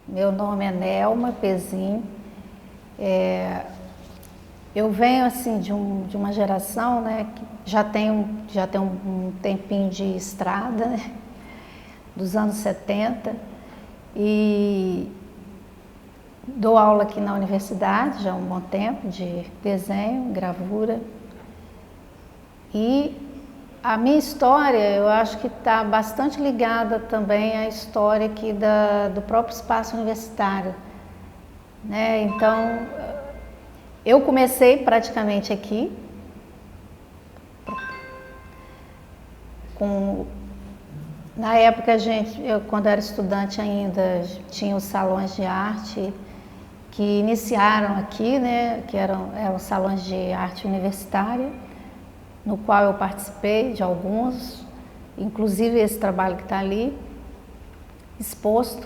Meu nome é Nelma Pezin. Eu venho assim de uma geração, né, que já tem um tempinho de estrada, né, dos anos 70, e dou aula aqui na universidade já há um bom tempo de desenho, gravura. E a minha história, eu acho que está bastante ligada também à história aqui do próprio espaço universitário, né? Então, eu comecei praticamente aqui, na época eu quando era estudante ainda, tinha os salões de arte que iniciaram aqui, né? Que eram salões de arte universitária, no qual eu participei de alguns, inclusive esse trabalho que está ali exposto.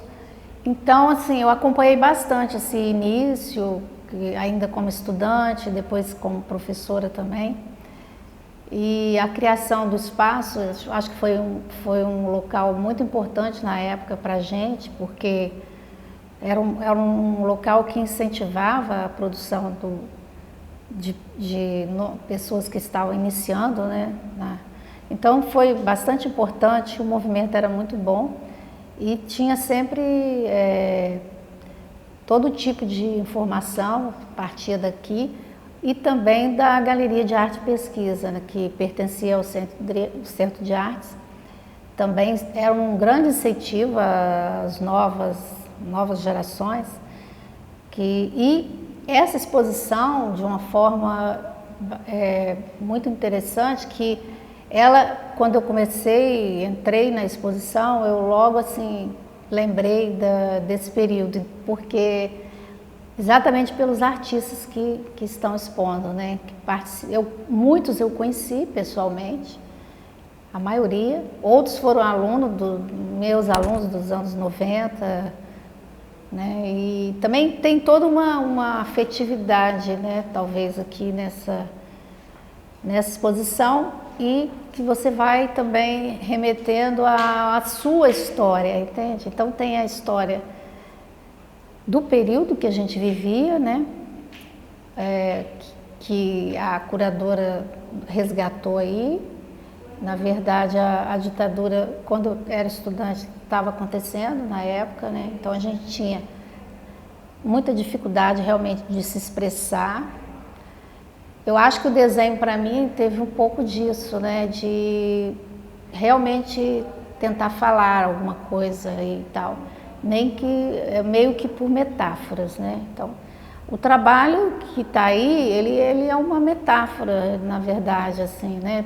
Então, assim, eu acompanhei bastante esse início, ainda como estudante, depois como professora também. E a criação do espaço, acho que foi um local muito importante na época para a gente, porque era um local que incentivava a produção de pessoas que estavam iniciando, né? Então foi bastante importante, o movimento era muito bom e tinha sempre todo tipo de informação partia daqui e também da Galeria de Arte e Pesquisa, né, que pertencia ao Centro de Artes. Também era um grande incentivo às novas gerações. E essa exposição, de uma forma muito interessante, que quando eu entrei na exposição, eu logo assim lembrei desse período, porque exatamente pelos artistas que estão expondo, né? Muitos eu conheci pessoalmente, a maioria, outros foram meus alunos dos anos 90, né? E também tem toda uma afetividade, né? Talvez aqui nessa exposição, e que você vai também remetendo à sua história, entende? Então tem a história do período que a gente vivia, né? Que a curadora resgatou aí. Na verdade, a ditadura, quando eu era estudante, estava acontecendo na época, né? Então a gente tinha muita dificuldade realmente de se expressar. Eu acho que o desenho, para mim, teve um pouco disso, né? De realmente tentar falar alguma coisa e tal, meio que por metáforas, né? Então, o trabalho que está aí, ele é uma metáfora, na verdade, assim, né?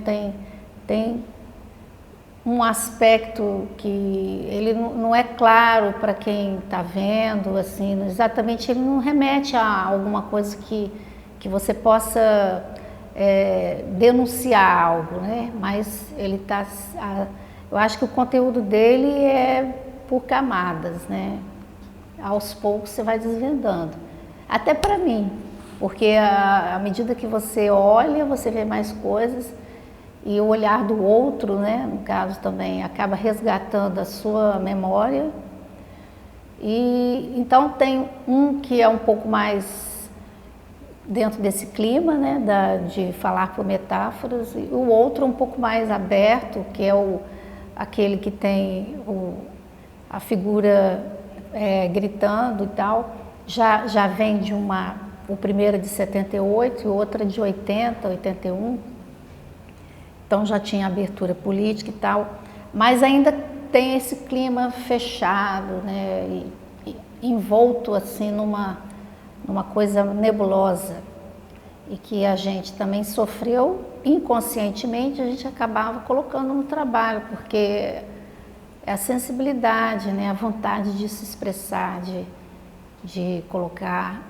Tem um aspecto que ele não é claro para quem está vendo, assim, exatamente, ele não remete a alguma coisa que você possa denunciar algo, né? Mas eu acho que o conteúdo dele é por camadas, né? Aos poucos você vai desvendando. Até para mim, porque à medida que você olha, você vê mais coisas, e o olhar do outro, né, no caso também, acaba resgatando a sua memória. E então tem um que é um pouco mais dentro desse clima, né, de falar por metáforas, e o outro um pouco mais aberto, que é aquele que tem a figura gritando e tal. Já vem o primeiro é de 78 e o outro é de 80, 81. Então já tinha abertura política e tal, mas ainda tem esse clima fechado, né, e envolto assim numa coisa nebulosa, e que a gente também sofreu inconscientemente, a gente acabava colocando no trabalho, porque é a sensibilidade, né, a vontade de se expressar, de colocar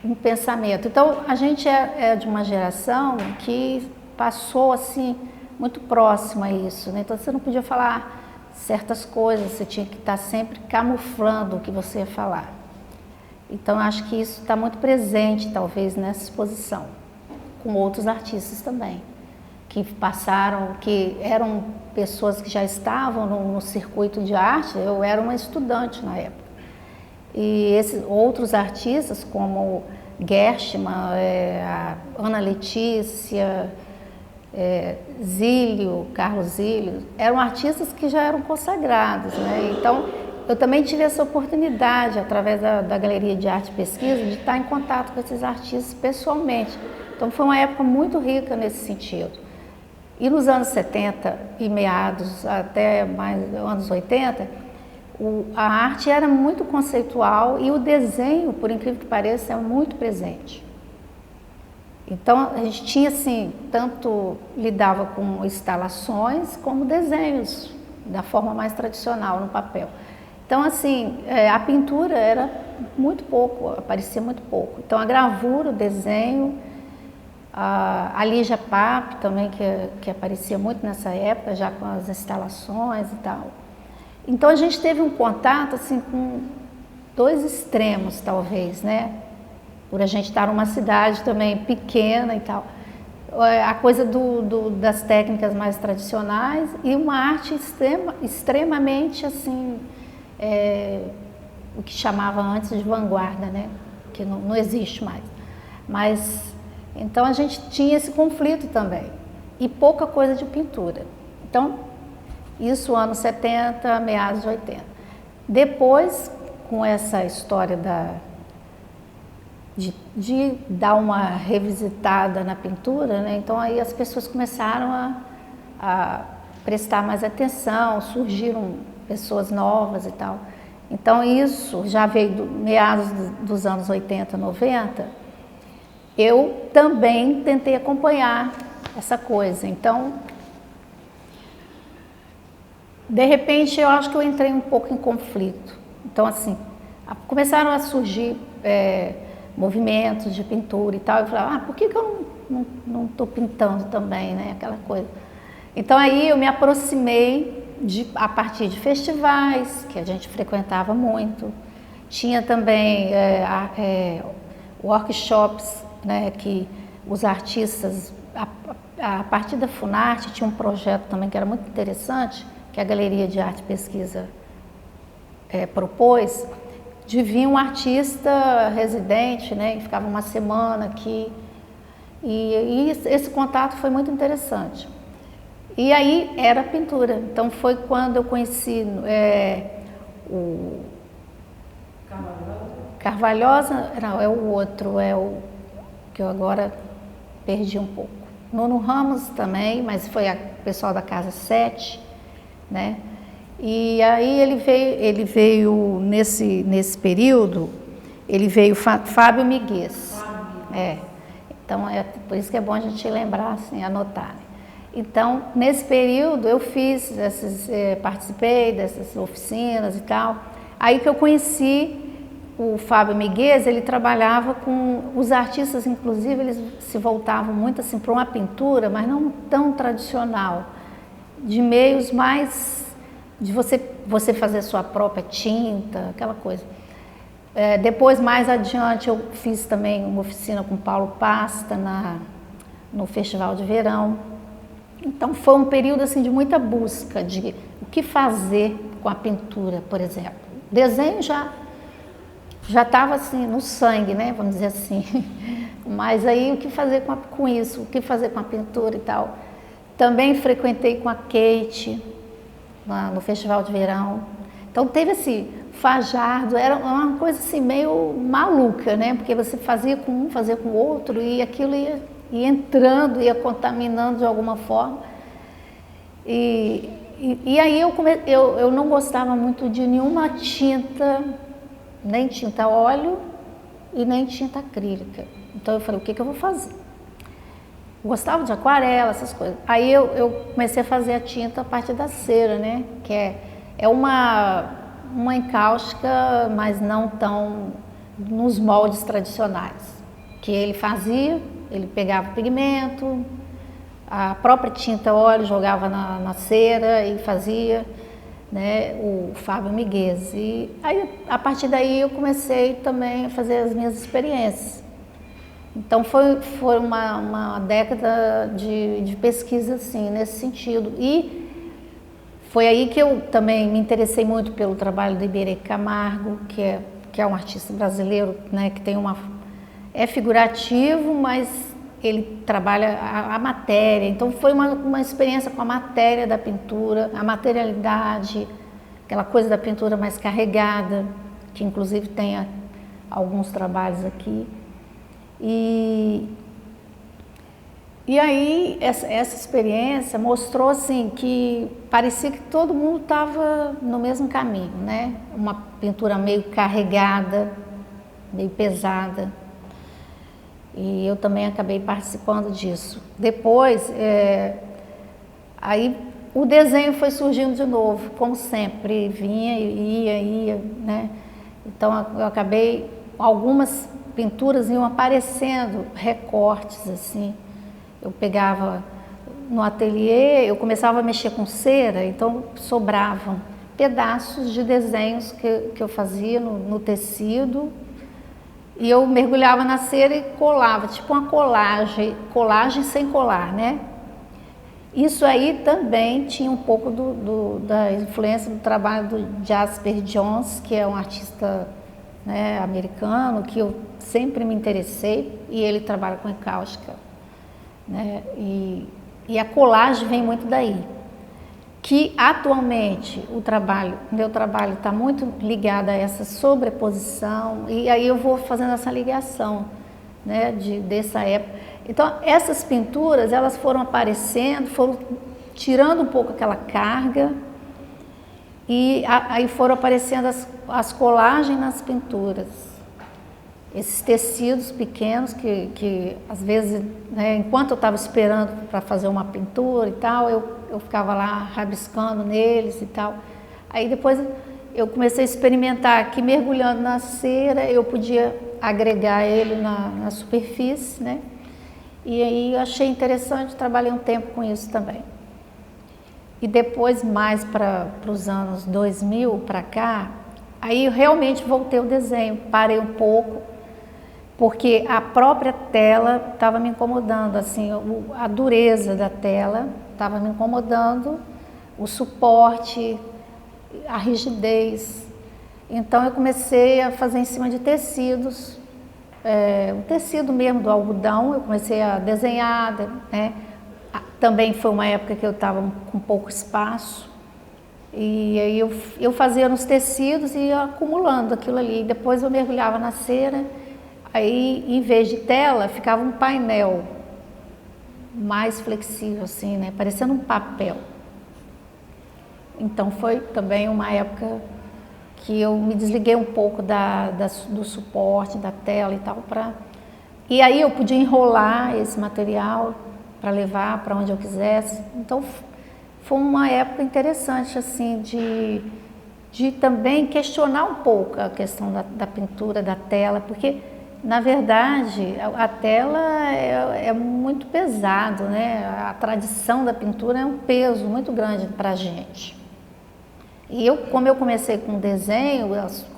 um pensamento. Então a gente é de uma geração que passou assim muito próximo a isso, né? Então você não podia falar certas coisas, você tinha que estar sempre camuflando o que você ia falar. Então acho que isso está muito presente talvez nessa exposição, com outros artistas também, que passaram, que eram pessoas que já estavam no circuito de arte. Eu era uma estudante na época, E esses outros artistas, como Gershman, a Ana Letícia, Zílio, Carlos Zílio, eram artistas que já eram consagrados, né? Então, eu também tive essa oportunidade, através da Galeria de Arte e Pesquisa, de estar em contato com esses artistas pessoalmente. Então, foi uma época muito rica nesse sentido. E nos anos 70 e meados até mais anos 80, a arte era muito conceitual e o desenho, por incrível que pareça, é muito presente. Então, a gente tinha, assim, tanto lidava com instalações como desenhos, da forma mais tradicional, no papel. Então, assim, a pintura era muito pouco, aparecia muito pouco. Então, a gravura, o desenho, a Lígia Pape também, que aparecia muito nessa época, já com as instalações e tal. Então, a gente teve um contato, assim, com dois extremos, talvez, né? Por a gente estar numa cidade também pequena e tal. A coisa das técnicas mais tradicionais e uma arte extremamente, assim, o que chamava antes de vanguarda, né? Que não existe mais. Mas, então, a gente tinha esse conflito também. E pouca coisa de pintura. Então, isso anos 70, meados de 80. Depois, com essa história de dar uma revisitada na pintura, né? Então aí as pessoas começaram a prestar mais atenção, surgiram pessoas novas e tal. Então isso já veio do meados dos anos 80, 90, eu também tentei acompanhar essa coisa. Então, de repente, eu acho que eu entrei um pouco em conflito. Então, assim, começaram a surgir movimentos de pintura e tal. Eu falava, por que eu não estou pintando também, né? Aquela coisa. Então, aí eu me aproximei a partir de festivais, que a gente frequentava muito. Tinha também workshops, né, que os artistas, a partir da Funarte, tinha um projeto também que era muito interessante, que a Galeria de Arte e Pesquisa propôs, de vir um artista residente, né, e ficava uma semana aqui, e esse contato foi muito interessante. E aí era pintura, então foi quando eu conheci o Carvalhosa, não, é o outro, é o que eu agora perdi um pouco. Nuno Ramos também, mas foi o pessoal da Casa 7, né? E aí ele veio nesse período, ele veio Fábio Miguez. Então por isso que é bom a gente lembrar, assim, anotar. Então, nesse período eu participei dessas oficinas e tal. Aí que eu conheci o Fábio Miguez, ele trabalhava com os artistas, inclusive eles se voltavam muito assim para uma pintura, mas não tão tradicional, de meios mais de você fazer sua própria tinta, aquela coisa. Depois, mais adiante, eu fiz também uma oficina com Paulo Pasta no Festival de Verão. Então, foi um período assim de muita busca de o que fazer com a pintura, por exemplo. O desenho já estava assim no sangue, né? Vamos dizer assim. Mas aí o que fazer com isso? O que fazer com a pintura e tal? Também frequentei com a Kate no Festival de Verão. Então teve esse Fajardo, era uma coisa assim meio maluca, né? Porque você fazia com um, fazia com o outro e aquilo ia entrando, ia contaminando de alguma forma. E aí eu não gostava muito de nenhuma tinta, nem tinta a óleo e nem tinta acrílica. Então eu falei, o que eu vou fazer? Eu gostava de aquarela, essas coisas. Aí eu comecei a fazer a tinta a partir da cera, né? Que é uma encáustica, mas não tão nos moldes tradicionais. Que ele fazia, ele pegava o pigmento, a própria tinta óleo jogava na cera e fazia, né, o Fábio Miguez. E aí, a partir daí eu comecei também a fazer as minhas experiências. Então foi uma década de pesquisa assim, nesse sentido. E foi aí que eu também me interessei muito pelo trabalho do Iberê Camargo, que que é um artista brasileiro, né, que tem é figurativo, mas ele trabalha a matéria. Então foi uma experiência com a matéria da pintura, a materialidade, aquela coisa da pintura mais carregada, que inclusive tem alguns trabalhos aqui. E aí essa experiência mostrou assim que parecia que todo mundo estava no mesmo caminho, né? Uma pintura meio carregada, meio pesada. E eu também acabei participando disso. Depois, aí o desenho foi surgindo de novo, como sempre, vinha, ia, né? Então eu acabei, algumas pinturas iam aparecendo, recortes assim. Eu pegava no ateliê, eu começava a mexer com cera, então sobravam pedaços de desenhos que eu fazia no tecido, e eu mergulhava na cera e colava, tipo uma colagem sem colar, né? Isso aí também tinha um pouco da influência do trabalho do Jasper Johns, que é um artista, né, americano, que eu sempre me interessei, e ele trabalha com cáustica, né? E a colagem vem muito daí. Que atualmente meu trabalho está muito ligado a essa sobreposição, e aí eu vou fazendo essa ligação, né, dessa época. Então essas pinturas, elas foram aparecendo, foram tirando um pouco aquela carga, e aí foram aparecendo as colagens nas pinturas. Esses tecidos pequenos que às vezes, né, enquanto eu estava esperando para fazer uma pintura e tal, eu ficava lá rabiscando neles e tal. Aí depois eu comecei a experimentar que mergulhando na cera eu podia agregar ele na superfície, né? E aí eu achei interessante, trabalhei um tempo com isso também. E depois, mais para os anos 2000 para cá, aí eu realmente voltei ao desenho, parei um pouco, porque a própria tela estava me incomodando, assim, a dureza da tela estava me incomodando, o suporte, a rigidez. Então eu comecei a fazer em cima de tecidos, o tecido mesmo do algodão, eu comecei a desenhar, né? Também foi uma época que eu estava com pouco espaço, e aí eu fazia nos tecidos e ia acumulando aquilo ali. Depois eu mergulhava na cera. Aí, em vez de tela, ficava um painel mais flexível, assim, né? Parecendo um papel. Então, foi também uma época que eu me desliguei um pouco do suporte, da tela e tal. E aí eu podia enrolar esse material para levar para onde eu quisesse. Então, foi uma época interessante, assim, de também questionar um pouco a questão da pintura, da tela, porque na verdade, a tela é muito pesado, né? A tradição da pintura é um peso muito grande para a gente. E como eu comecei com desenho,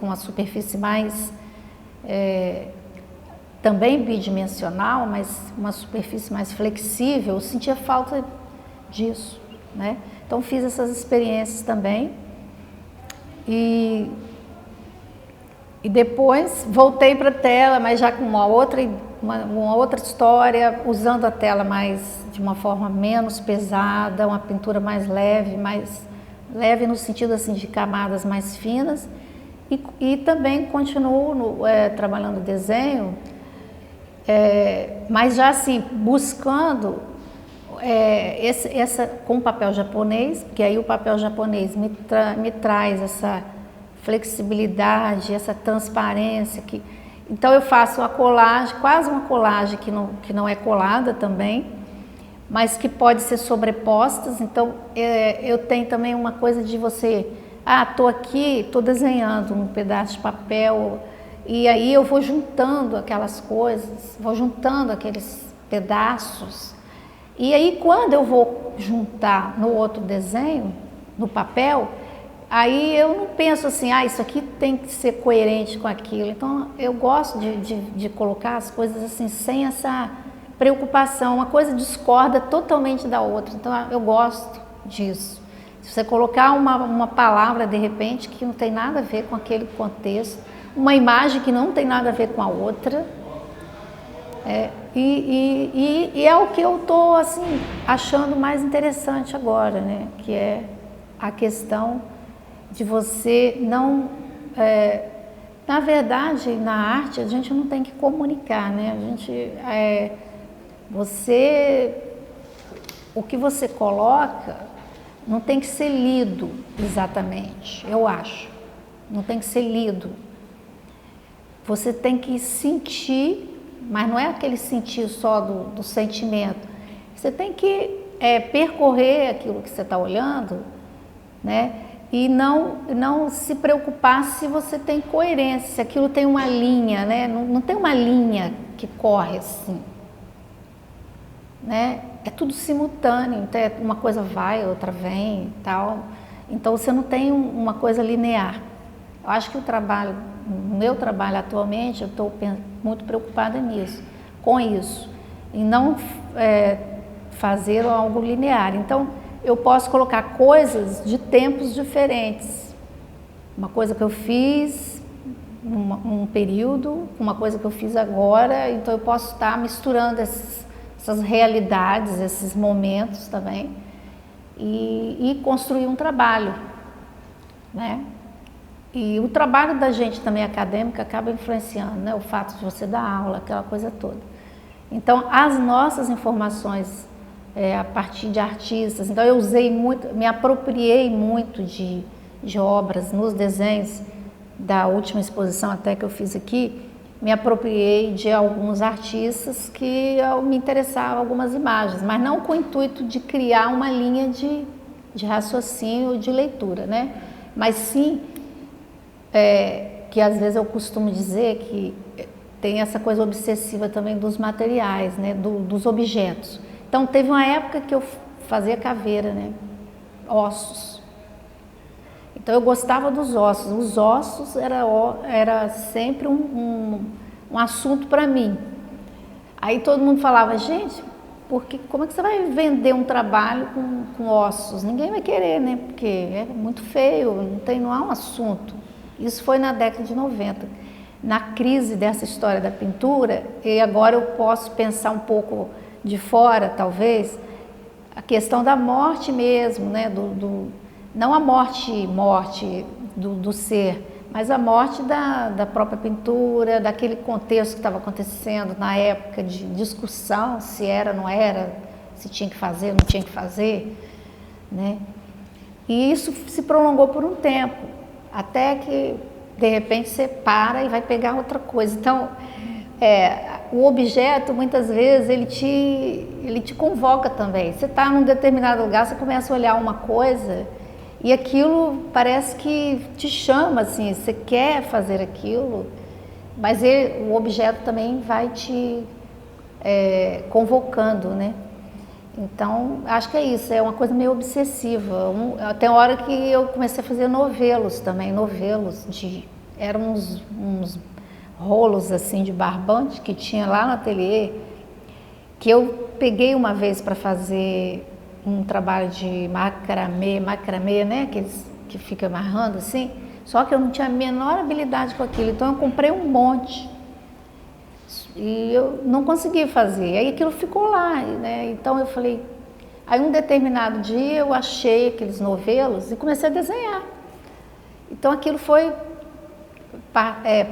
com a superfície mais, também bidimensional, mas uma superfície mais flexível, eu sentia falta disso, né? Então fiz essas experiências também. E depois voltei para a tela, mas já com uma outra história, usando a tela de uma forma menos pesada, uma pintura mais leve no sentido assim de camadas mais finas. E também continuo trabalhando desenho, mas já assim, buscando com papel japonês, porque aí o papel japonês me traz essa flexibilidade, essa transparência. Então eu faço uma colagem, quase uma colagem que não é colada também, mas que pode ser sobrepostas. Então eu tenho também uma coisa de você, estou aqui, estou desenhando um pedaço de papel, e aí eu vou juntando aquelas coisas, vou juntando aqueles pedaços, e aí quando eu vou juntar no outro desenho, no papel, aí eu não penso assim, isso aqui tem que ser coerente com aquilo. Então eu gosto de colocar as coisas assim, sem essa preocupação. Uma coisa discorda totalmente da outra, então eu gosto disso. Se você colocar uma palavra de repente que não tem nada a ver com aquele contexto, uma imagem que não tem nada a ver com a outra. E é o que eu estou assim, achando mais interessante agora, né? Que é a questão de você não... na verdade, na arte, a gente não tem que comunicar, né? O que você coloca não tem que ser lido exatamente, eu acho. Não tem que ser lido. Você tem que sentir, mas não é aquele sentir só do sentimento. Você tem que percorrer aquilo que você está olhando, né? E não se preocupar se você tem coerência, se aquilo tem uma linha, né? Não tem uma linha que corre assim, né? É tudo simultâneo, então uma coisa vai, outra vem e tal. Então você não tem uma coisa linear. Eu acho que o meu trabalho atualmente, eu estou muito preocupada nisso, com isso, em não fazer algo linear. Então, eu posso colocar coisas de tempos diferentes. Uma coisa que eu fiz num período, uma coisa que eu fiz agora, então eu posso estar misturando essas realidades, esses momentos também, e construir um trabalho, né? E o trabalho da gente também acadêmica acaba influenciando, né? O fato de você dar aula, aquela coisa toda. Então, as nossas informações a partir de artistas, então eu usei muito, me apropriei muito de obras nos desenhos da última exposição até que eu fiz aqui, me apropriei de alguns artistas que eu me interessava algumas imagens, mas não com o intuito de criar uma linha de raciocínio, de leitura, né? Mas sim, que às vezes eu costumo dizer que tem essa coisa obsessiva também dos materiais, né? Dos objetos. Então teve uma época que eu fazia caveira, né? Ossos. Então eu gostava dos ossos. Os ossos era sempre um assunto para mim. Aí todo mundo falava, gente, como é que você vai vender um trabalho com ossos? Ninguém vai querer, né? Porque é muito feio, não há um assunto. Isso foi na década de 90. Na crise dessa história da pintura, e agora eu posso pensar um pouco de fora, talvez, a questão da morte mesmo, né? Não a morte do ser, mas a morte da própria pintura, daquele contexto que estava acontecendo na época de discussão, se era, não era, se tinha que fazer, não tinha que fazer, né? E isso se prolongou por um tempo, até que de repente você para e vai pegar outra coisa. Então, o objeto, muitas vezes, ele te convoca também. Você está num determinado lugar, você começa a olhar uma coisa e aquilo parece que te chama, assim, você quer fazer aquilo, mas o objeto também vai te convocando, né? Então, acho que é isso, é uma coisa meio obsessiva. Tem hora que eu comecei a fazer novelos também, eram uns rolos assim de barbante que tinha lá no ateliê, que eu peguei uma vez para fazer um trabalho de macramê, né, que fica amarrando assim, só que eu não tinha a menor habilidade com aquilo, então eu comprei um monte e eu não consegui fazer, aí aquilo ficou lá, né? Então eu falei, aí um determinado dia eu achei aqueles novelos e comecei a desenhar, então aquilo foi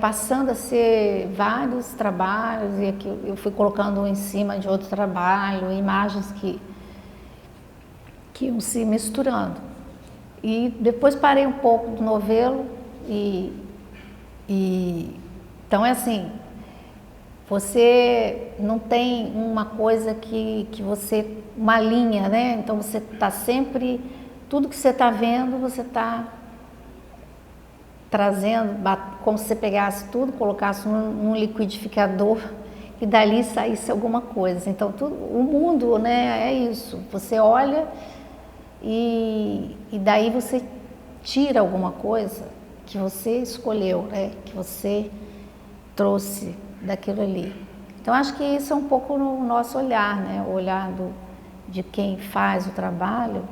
passando a ser vários trabalhos, e aqui eu fui colocando um em cima de outro trabalho, imagens que iam se misturando. E depois parei um pouco do novelo então é assim, você não tem uma coisa uma linha, né? Então você está sempre, tudo que você está vendo, você está trazendo, como se você pegasse tudo, colocasse num liquidificador e dali saísse alguma coisa. Então, o mundo, né, é isso. Você olha e daí você tira alguma coisa que você escolheu, né, que você trouxe daquilo ali. Então, acho que isso é um pouco o nosso olhar, né, o olhar de quem faz o trabalho,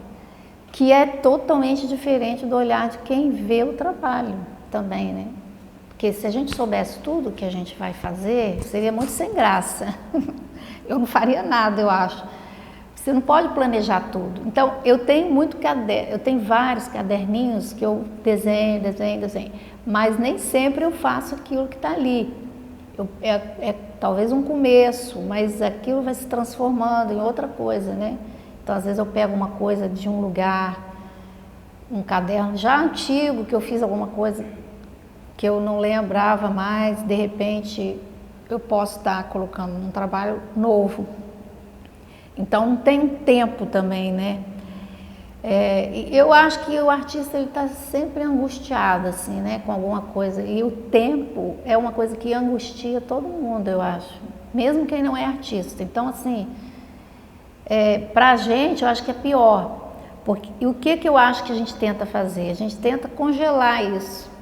que é totalmente diferente do olhar de quem vê o trabalho também, né? Porque se a gente soubesse tudo que a gente vai fazer, seria muito sem graça. Eu não faria nada, eu acho. Você não pode planejar tudo. Então, eu tenho muito caderno, eu tenho vários caderninhos que eu desenho, mas nem sempre eu faço aquilo que está ali. É talvez um começo, mas aquilo vai se transformando em outra coisa, né? Então, às vezes eu pego uma coisa de um lugar, um caderno já antigo, que eu fiz alguma coisa que eu não lembrava mais, de repente eu posso estar colocando um trabalho novo. Então não tem tempo também, né? Eu acho que o artista está sempre angustiado, assim, né, com alguma coisa. E o tempo é uma coisa que angustia todo mundo, eu acho, mesmo quem não é artista. Então, assim, para a gente, eu acho que é pior. Porque, e o que eu acho que a gente tenta fazer? A gente tenta congelar isso.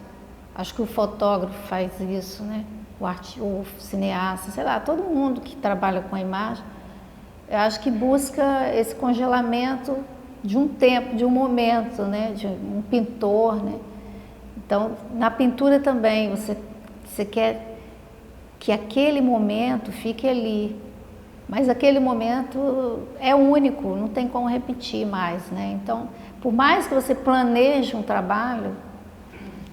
Acho que o fotógrafo faz isso, né? O cineasta, sei lá, todo mundo que trabalha com a imagem, eu acho que busca esse congelamento de um tempo, de um momento, né? De um pintor, né? Então, na pintura também, você quer que aquele momento fique ali, mas aquele momento é único, não tem como repetir mais, né? Então, por mais que você planeje um trabalho,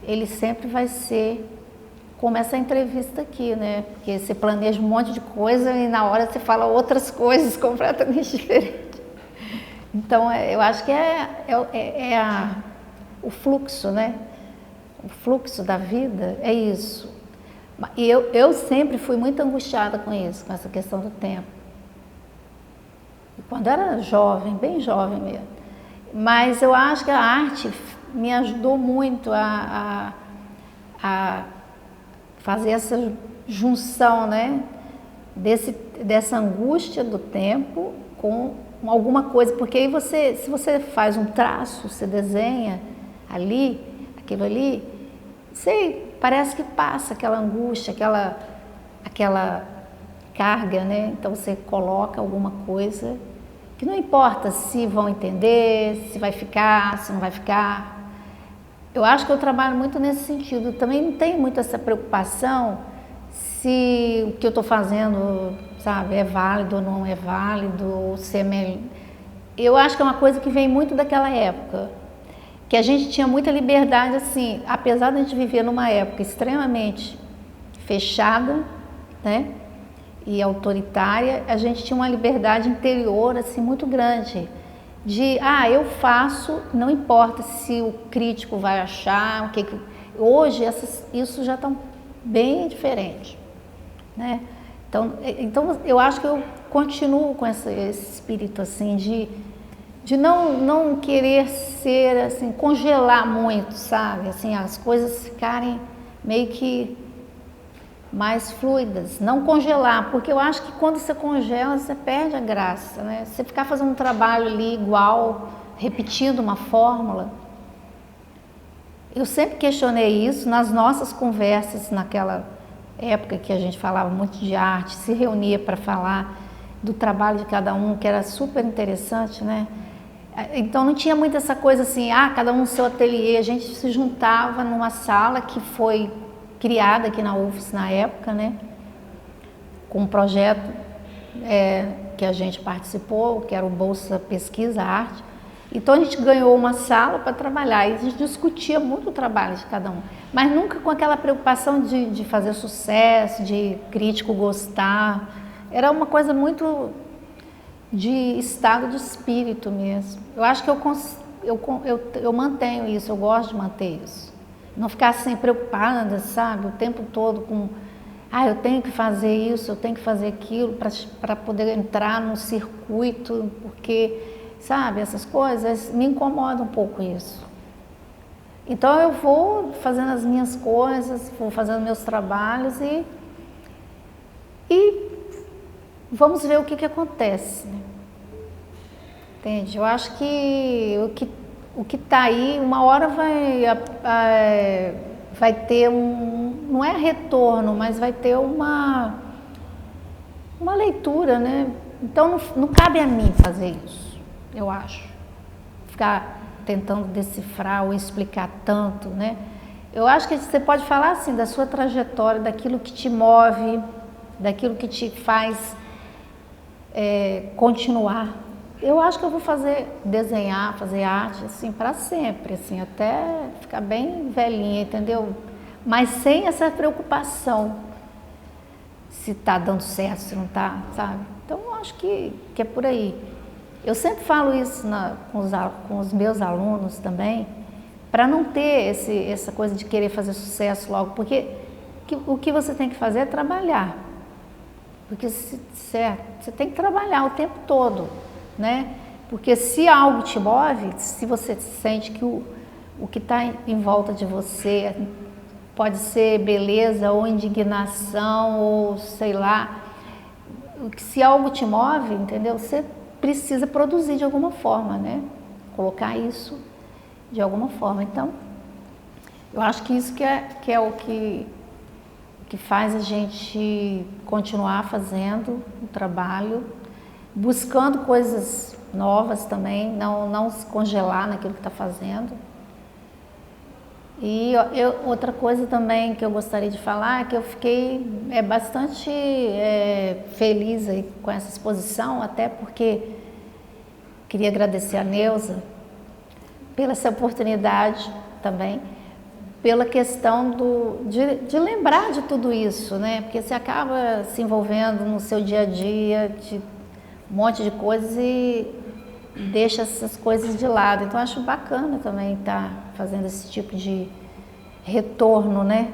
ele sempre vai ser como essa entrevista aqui, né? Porque você planeja um monte de coisa e na hora você fala outras coisas completamente diferentes. Então, eu acho que o fluxo, né? O fluxo da vida é isso. E eu sempre fui muito angustiada com isso, com essa questão do tempo. Quando eu era jovem, bem jovem mesmo. Mas eu acho que a arte me ajudou muito a fazer essa junção, né? Dessa angústia do tempo com alguma coisa. Porque aí se você faz um traço, você desenha ali, aquilo ali, parece que passa aquela angústia, aquela carga, né? Então você coloca alguma coisa que não importa se vão entender, se vai ficar, se não vai ficar. Eu acho que eu trabalho muito nesse sentido. Eu também não tenho muito essa preocupação se o que eu estou fazendo, sabe, é válido ou não é válido, ou se é melhor. Eu acho que é uma coisa que vem muito daquela época, que a gente tinha muita liberdade, assim, apesar de a gente viver numa época extremamente fechada, né, e autoritária, a gente tinha uma liberdade interior, assim, muito grande, de, eu faço, não importa se o crítico vai achar, o que. Hoje isso já está bem diferente, né? Então eu acho que eu continuo com esse espírito, assim, de não querer ser, assim, congelar muito, sabe? Assim, as coisas ficarem meio que mais fluidas, não congelar, porque eu acho que quando você congela, você perde a graça, né? Você ficar fazendo um trabalho ali igual, repetindo uma fórmula. Eu sempre questionei isso nas nossas conversas, naquela época que a gente falava muito de arte, se reunia para falar do trabalho de cada um, que era super interessante, né? Então não tinha muito essa coisa assim, cada um no seu ateliê, a gente se juntava numa sala que foi criada aqui na UFES na época, né? Com um projeto que a gente participou, que era o Bolsa Pesquisa Arte. Então a gente ganhou uma sala para trabalhar e a gente discutia muito o trabalho de cada um, mas nunca com aquela preocupação de fazer sucesso, de crítico gostar. Era uma coisa muito de estado de espírito mesmo. Eu acho que eu mantenho isso, eu gosto de manter isso. Não ficar assim preocupada, sabe, o tempo todo com, eu tenho que fazer isso, eu tenho que fazer aquilo para poder entrar no circuito, porque, sabe, essas coisas me incomodam um pouco isso. Então eu vou fazendo as minhas coisas, vou fazendo meus trabalhos e vamos ver o que acontece, né? Entende? Eu acho que o que está aí, uma hora vai ter não é retorno, mas vai ter uma leitura, né? Então não cabe a mim fazer isso, eu acho. Ficar tentando decifrar ou explicar tanto, né? Eu acho que você pode falar assim da sua trajetória, daquilo que te move, daquilo que te faz continuar. Eu acho que eu vou desenhar, fazer arte assim para sempre, assim, até ficar bem velhinha, entendeu? Mas sem essa preocupação se está dando certo, se não está, sabe? Então eu acho que é por aí. Eu sempre falo isso com os meus alunos também, para não ter essa coisa de querer fazer sucesso logo, porque o que você tem que fazer é trabalhar. Porque você tem que trabalhar o tempo todo, né? Porque se algo te move, se você sente que o que está em volta de você pode ser beleza ou indignação ou sei lá, se algo te move, entendeu? Você precisa produzir de alguma forma, né? Colocar isso de alguma forma. Então, eu acho que isso que é o que faz a gente continuar fazendo o trabalho, buscando coisas novas também, não se congelar naquilo que está fazendo. E outra coisa também que eu gostaria de falar é que eu fiquei bastante feliz aí com essa exposição, até porque queria agradecer a Neuza pela essa oportunidade também, pela questão de lembrar de tudo isso, né? Porque você acaba se envolvendo no seu dia a dia de um monte de coisas e deixa essas coisas de lado. Então, acho bacana também estar fazendo esse tipo de retorno, né?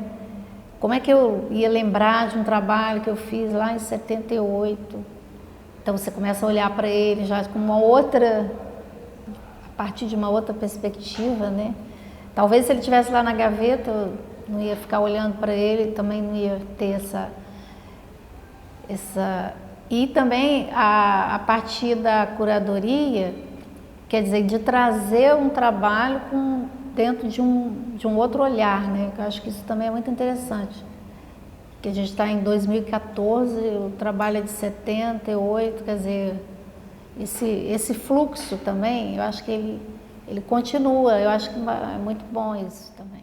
Como é que eu ia lembrar de um trabalho que eu fiz lá em 78? Então, você começa a olhar para ele já com uma outra, a partir de uma outra perspectiva, né? Talvez se ele estivesse lá na gaveta, eu não ia ficar olhando para ele, também não ia ter essa... E também a partir da curadoria, quer dizer, de trazer um trabalho dentro de um outro olhar, né? Eu acho que isso também é muito interessante. Que a gente está em 2014, o trabalho é de 78, quer dizer, esse fluxo também, eu acho que ele continua, eu acho que é muito bom isso também.